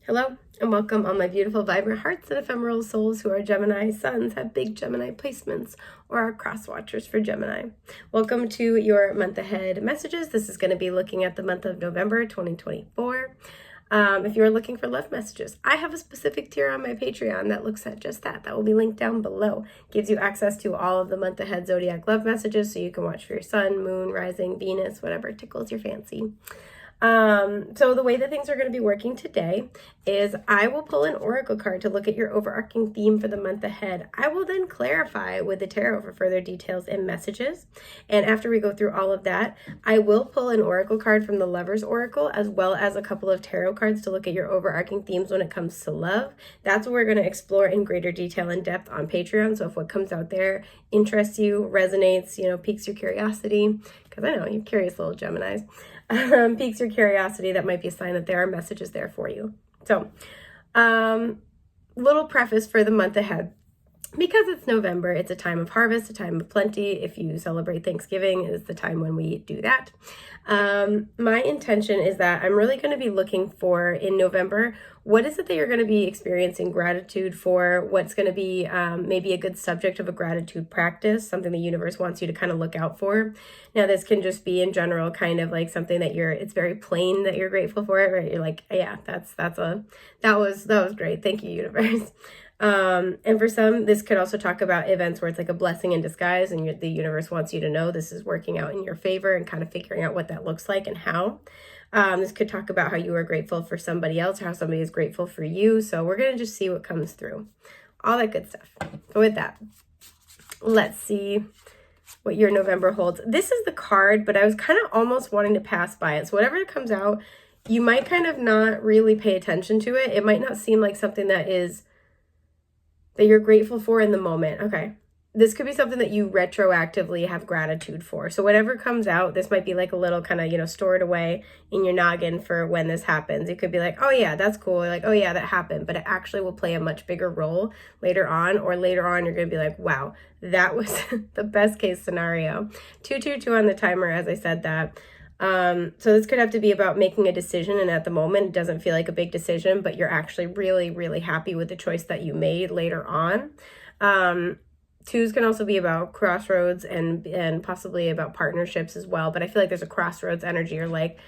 Hello and welcome, all my beautiful, vibrant hearts and ephemeral souls who are Gemini suns, have big Gemini placements, or are cross watchers for Gemini. Welcome to your month ahead messages. This is going to be looking at the month of November 2024. If you're looking for love messages, I have a specific tier on my Patreon that looks at just that. That will be linked down below. Gives you access to all of the month ahead zodiac love messages, so you can watch for your sun, moon, rising, Venus, whatever tickles your fancy. So the way that things are going to be working today is I will pull an oracle card to look at your overarching theme for the month ahead. I will then clarify with the tarot for further details and messages. And after we go through all of that, I will pull an oracle card from the Lover's Oracle, as well as a couple of tarot cards to look at your overarching themes when it comes to love. That's what we're going to explore in greater detail and depth on Patreon. So if what comes out there interests you, resonates, piques your curiosity, because I know you're curious little Geminis, piques your curiosity, that might be a sign that there are messages there for you. So, little preface for the month ahead. Because it's November, it's a time of harvest, a time of plenty. If you celebrate Thanksgiving, it's the time when we do that. My intention is that I'm really going to be looking for, in November, what is it that you're going to be experiencing gratitude for? What's going to be maybe a good subject of a gratitude practice, something the universe wants you to kind of look out for. Now, this can just be in general kind of like something that it's very plain that you're grateful for it, right? You're like, yeah, that was great. Thank you, universe. And for some, this could also talk about events where it's like a blessing in disguise and the universe wants you to know this is working out in your favor and kind of figuring out what that looks like and how. This could talk about how you are grateful for somebody else, or how somebody is grateful for you. So we're going to just see what comes through. All that good stuff. So with that, let's see what your November holds. This is the card, but I was kind of almost wanting to pass by it. So whatever comes out, you might kind of not really pay attention to it. It might not seem like something that you're grateful for in the moment. Okay. This could be something that you retroactively have gratitude for. So whatever comes out, this might be like a little kind of, stored away in your noggin for when this happens. It could be like, oh yeah, that's cool. Or like, oh yeah, that happened. But it actually will play a much bigger role later on, or later on, you're going to be like, wow, that was the best case scenario. 222 on the timer, as I said that. So this could have to be about making a decision, and at the moment it doesn't feel like a big decision, but you're actually really, really happy with the choice that you made later on. Twos can also be about crossroads and possibly about partnerships as well, but I feel like there's a crossroads energy, or like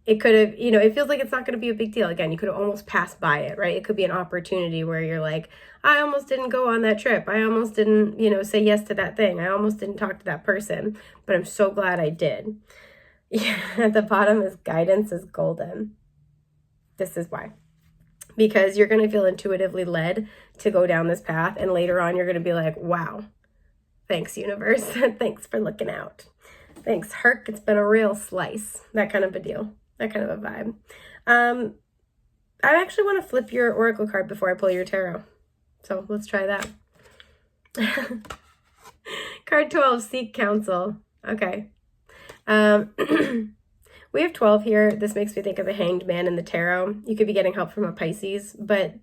it could have, it feels like it's not going to be a big deal. Again, you could have almost passed by it, right? It could be an opportunity where you're like, I almost didn't go on that trip. I almost didn't, say yes to that thing. I almost didn't talk to that person, but I'm so glad I did. Yeah, at the bottom is guidance is golden. This is why. Because you're going to feel intuitively led to go down this path. And later on, you're going to be like, wow, thanks, universe. Thanks for looking out. Thanks, Herc. It's been a real slice. That kind of a deal. That kind of a vibe. I actually want to flip your oracle card before I pull your tarot. So let's try that. Card 12, seek counsel. Okay. We have 12 here. This makes me think of a hanged man in the tarot. You could be getting help from a Pisces, but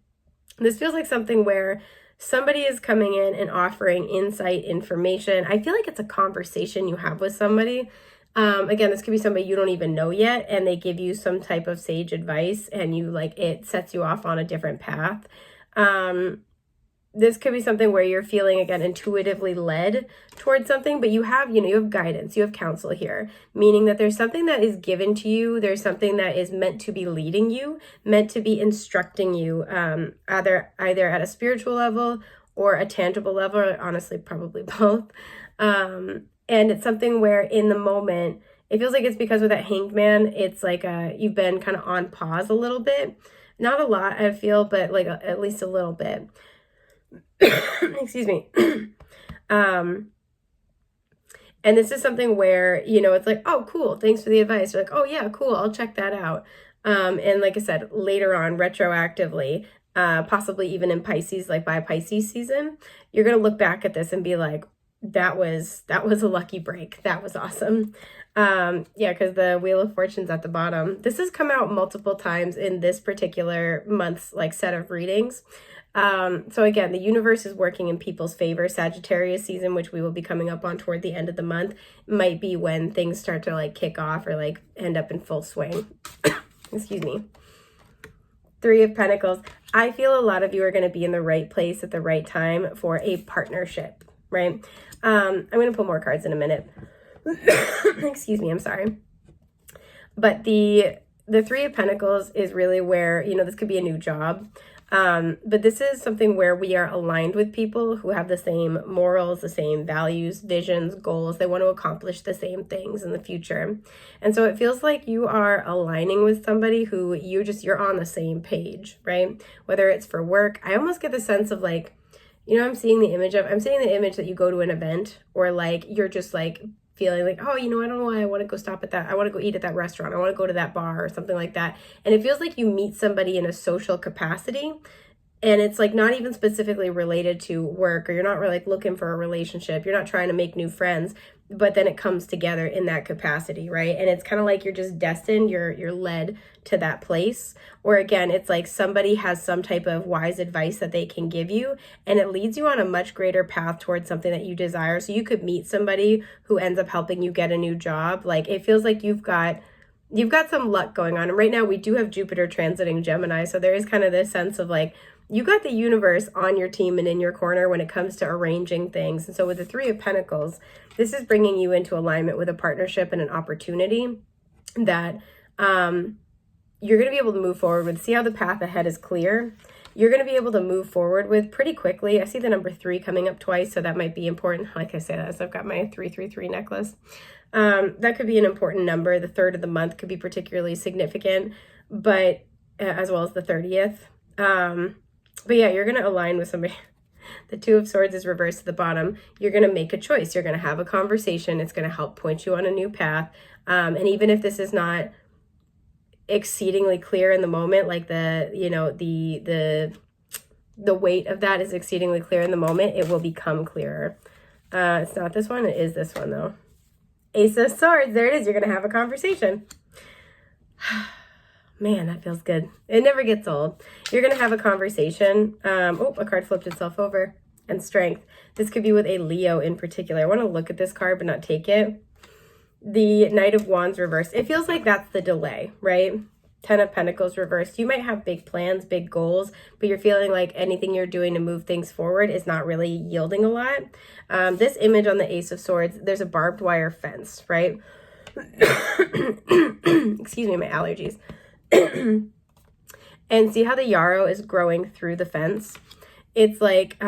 this feels like something where somebody is coming in and offering insight, information. I feel like it's a conversation you have with somebody. Again, this could be somebody you don't even know yet, and they give you some type of sage advice, and it sets you off on a different path. This could be something where you're feeling, again, intuitively led towards something, but you have guidance, you have counsel here, meaning that there's something that is given to you. There's something that is meant to be leading you, meant to be instructing you, either at a spiritual level or a tangible level, or honestly, probably both. And it's something where in the moment, it feels like it's because with that hanged man, it's like you've been kind of on pause a little bit. Not a lot, I feel, but like at least a little bit. Excuse me. And this is something where, it's like, oh, cool. Thanks for the advice. You're like, oh yeah, cool. I'll check that out. And like I said, later on, retroactively, possibly even in Pisces, like by Pisces season, you're going to look back at this and be like, that was a lucky break. That was awesome. Yeah, because the Wheel of Fortune's at the bottom. This has come out multiple times in this particular month's set of readings. So again, the universe is working in people's favor. Sagittarius season, which we will be coming up on toward the end of the month, might be when things start to kick off or end up in full swing. Excuse me. Three of Pentacles. I feel a lot of you are going to be in the right place at the right time for a partnership, right? I'm going to pull more cards in a minute. Excuse me, I'm sorry. But the Three of Pentacles is really where, you know, this could be a new job. But this is something where we are aligned with people who have the same morals, the same values, visions, goals. They want to accomplish the same things in the future. And so it feels like you are aligning with somebody who you're on the same page, right? Whether it's for work, I almost get the sense of like, you know, I'm seeing the image that you go to an event, or like you're just like feeling like, oh, you know, I don't know why I want to go stop at that. I want to go eat at that restaurant. I want to go to that bar or something like that. And it feels like you meet somebody in a social capacity, and it's like not even specifically related to work, or you're not really like looking for a relationship. You're not trying to make new friends, but then it comes together in that capacity, right? And it's kind of like you're just destined, you're led to that place. Or again, it's like somebody has some type of wise advice that they can give you, and it leads you on a much greater path towards something that you desire. So you could meet somebody who ends up helping you get a new job. Like it feels like you've got some luck going on. And right now we do have Jupiter transiting Gemini. So there is kind of this sense of like, you got the universe on your team and in your corner when it comes to arranging things. And so with the Three of Pentacles, this is bringing you into alignment with a partnership and an opportunity that you're going to be able to move forward with. See how the path ahead is clear? You're going to be able to move forward with pretty quickly. I see the number 3 coming up twice, so that might be important. Like I said, as I've got my 333 necklace. That could be an important number. The 3rd of the month could be particularly significant, but as well as the 30th. But yeah, you're going to align with somebody. The Two of Swords is reversed to the bottom. You're going to make a choice. You're going to have a conversation. It's going to help point you on a new path. And even if this is not exceedingly clear in the moment, like the weight of that is exceedingly clear in the moment, it will become clearer. It's not this one. It is this one, though. Ace of Swords. There it is. You're going to have a conversation. Man, that feels good. It never gets old. You're going to have a conversation. Oh, a card flipped itself over. And Strength. This could be with a Leo in particular. I want to look at this card but not take it. The Knight of Wands reversed. It feels like that's the delay, right? 10 of Pentacles reversed. You might have big plans, big goals, but you're feeling like anything you're doing to move things forward is not really yielding a lot. This image on the Ace of Swords, there's a barbed wire fence, right? Excuse me, my allergies. And see how the yarrow is growing through the fence? It's like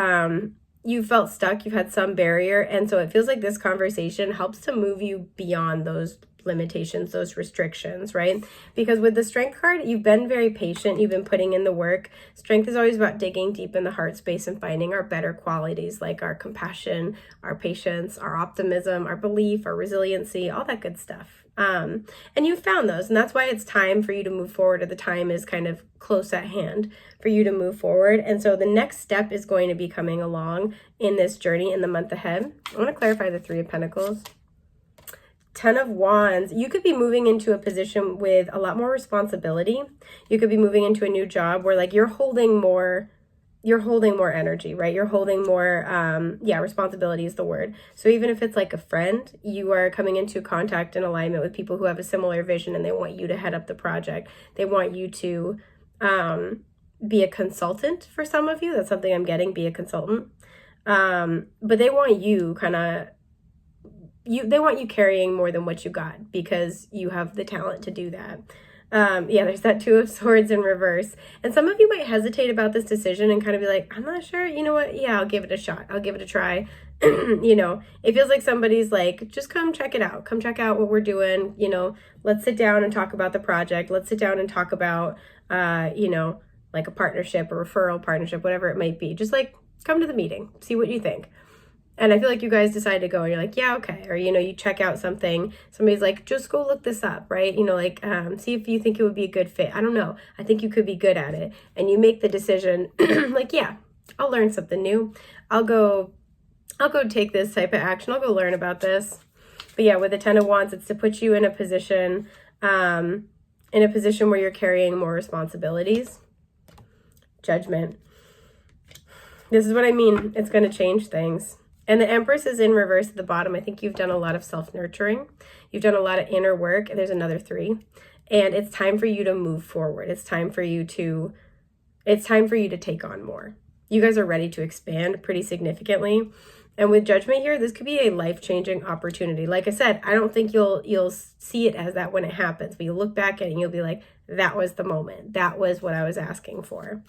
you felt stuck, you've had some barrier, and so it feels like this conversation helps to move you beyond those limitations, those restrictions, right? Because with the Strength card, you've been very patient, you've been putting in the work. Strength is always about digging deep in the heart space and finding our better qualities, like our compassion, our patience, our optimism, our belief, our resiliency, all that good stuff. And you found those, and that's why it's time for you to move forward, or the time is kind of close at hand for you to move forward. And so the next step is going to be coming along in this journey in the month ahead. I want to clarify the Three of Pentacles. 10 of Wands. You could be moving into a position with a lot more responsibility. You could be moving into a new job where like you're holding more energy, right? You're holding more, responsibility is the word. So even if it's like a friend, you are coming into contact and alignment with people who have a similar vision, and they want you to head up the project. They want you to be a consultant for some of you. That's something I'm getting, be a consultant. But they want you they want you carrying more than what you got, because you have the talent to do that. There's that Two of Swords in reverse. And some of you might hesitate about this decision and kind of be like, I'm not sure, you know what? Yeah, I'll give it a shot. I'll give it a try. It feels like somebody's like, just come check it out. Come check out what we're doing. Let's sit down and talk about the project. Let's sit down and talk about, like a partnership, a referral partnership, whatever it might be. Just like come to the meeting, see what you think. And I feel like you guys decide to go and you're like, yeah, okay. Or, you check out something. Somebody's like, just go look this up, right? See if you think it would be a good fit. I don't know. I think you could be good at it. And you make the decision like, yeah, I'll learn something new. I'll go take this type of action. I'll go learn about this. But yeah, with the 10 of Wands, it's to put you in a position where you're carrying more responsibilities. Judgment. This is what I mean. It's going to change things. And the Empress is in reverse at the bottom. I think you've done a lot of self-nurturing. You've done a lot of inner work. And there's another 3. And it's time for you to move forward. It's time for you to It's time for you to take on more. You guys are ready to expand pretty significantly. And with Judgment here, this could be a life-changing opportunity. Like I said, I don't think you'll see it as that when it happens, but you look back at it and you'll be like, that was the moment. That was what I was asking for.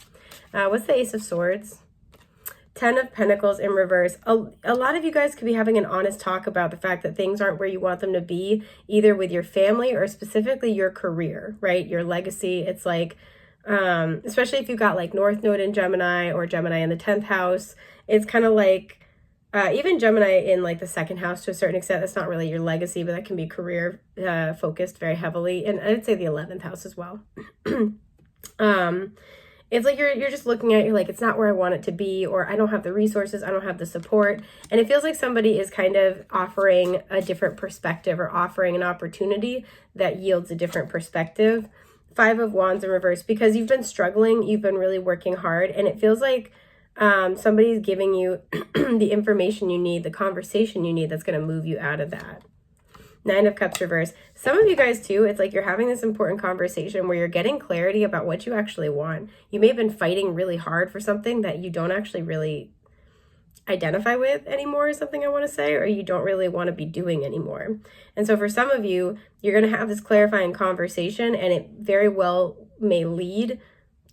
What's the Ace of Swords? 10 of Pentacles in reverse. A lot of you guys could be having an honest talk about the fact that things aren't where you want them to be, either with your family or specifically your career, right? Your legacy. It's like, especially if you've got like North Node in Gemini or Gemini in the 10th house, it's kind of like, even Gemini in like the 2nd house to a certain extent, that's not really your legacy, but that can be career focused very heavily. And I'd say the 11th house as well. It's like you're just looking at it, you're like, it's not where I want it to be, or I don't have the resources, I don't have the support. And it feels like somebody is kind of offering a different perspective or offering an opportunity that yields a different perspective. 5 of Wands in reverse, because you've been struggling, you've been really working hard, and it feels like somebody's giving you the information you need, the conversation you need that's going to move you out of that. 9 of Cups reverse. Some of you guys too, it's like you're having this important conversation where you're getting clarity about what you actually want. You may have been fighting really hard for something that you don't actually really identify with anymore, is something I want to say, or you don't really want to be doing anymore. And so for some of you, you're going to have this clarifying conversation, and it very well may lead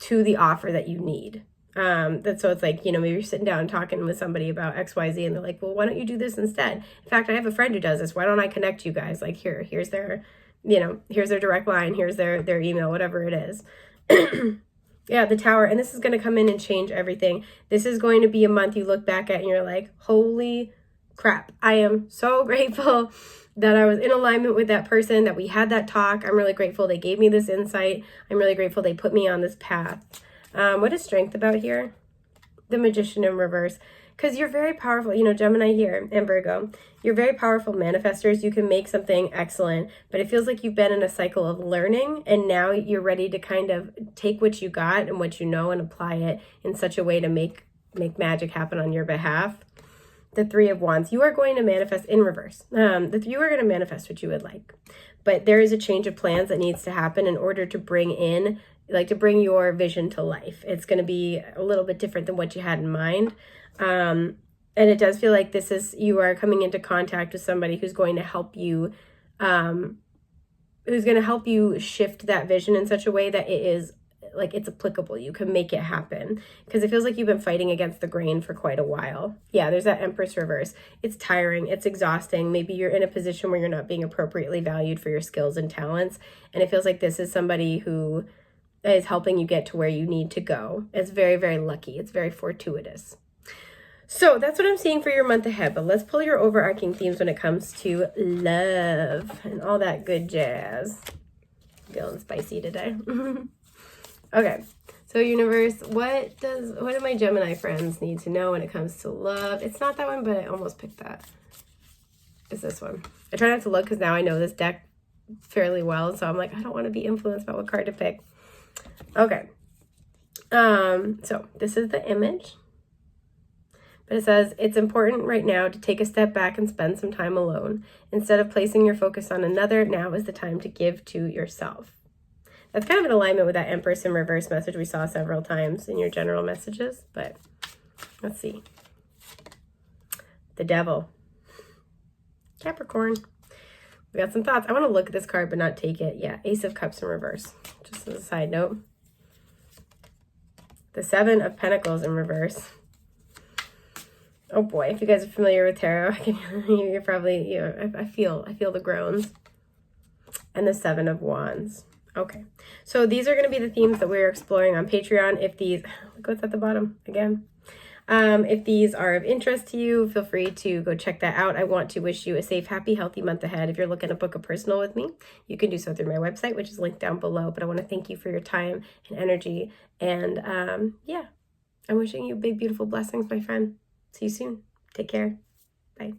to the offer that you need. So it's like, maybe you're sitting down and talking with somebody about XYZ, and they're like, well, why don't you do this instead? In fact, I have a friend who does this. Why don't I connect you guys? Like, here's their, here's their direct line. Here's their email, whatever it is. Yeah, the Tower. And this is going to come in and change everything. This is going to be a month you look back at and you're like, holy crap. I am so grateful that I was in alignment with that person, that we had that talk. I'm really grateful they gave me this insight. I'm really grateful they put me on this path. What is Strength about here? The Magician in reverse. Because you're very powerful, Gemini here and Virgo. You're very powerful manifestors. You can make something excellent, but it feels like you've been in a cycle of learning, and now you're ready to kind of take what you got and what you know and apply it in such a way to make magic happen on your behalf. The 3 of Wands. You are going to manifest in reverse. You are going to manifest what you would like, but there is a change of plans that needs to happen in order to bring your vision to life. It's going to be a little bit different than what you had in mind. And it does feel like you are coming into contact with somebody who's going to help you, shift that vision in such a way that it is like it's applicable. You can make it happen, because it feels like you've been fighting against the grain for quite a while. Yeah, there's that Empress reverse. It's tiring. It's exhausting. Maybe you're in a position where you're not being appropriately valued for your skills and talents. And it feels like this is somebody who is helping you get to where you need to go. It's very, very lucky. It's very fortuitous. So that's what I'm seeing for your month ahead, but let's pull your overarching themes when it comes to love and all that good jazz. Feeling spicy today. Okay, so universe, what do my Gemini friends need to know when it comes to love? It's not that one, but I almost picked that. It's this one. I try not to look because now I know this deck fairly well, so I'm like, I don't want to be influenced by what card to pick. Okay, so this is the image. But it says, it's important right now to take a step back and spend some time alone. Instead of placing your focus on another, now is the time to give to yourself. That's kind of in alignment with that Empress in reverse message we saw several times in your general messages. But let's see. The Devil. Capricorn. We got some thoughts. I want to look at this card but not take it. Yeah, Ace of Cups in reverse. Just as a side note. The 7 of Pentacles in reverse. Oh boy, if you guys are familiar with tarot, you're probably, I feel the groans. And the 7 of Wands. Okay, so these are going to be the themes that we're exploring on Patreon. If these, look what's at the bottom again. If these are of interest to you, feel free to go check that out. I want to wish you a safe, happy, healthy month ahead. If you're looking to book a personal with me, you can do so through my website, which is linked down below. But I want to thank you for your time and energy. And yeah, I'm wishing you big, beautiful blessings, my friend. See you soon. Take care. Bye.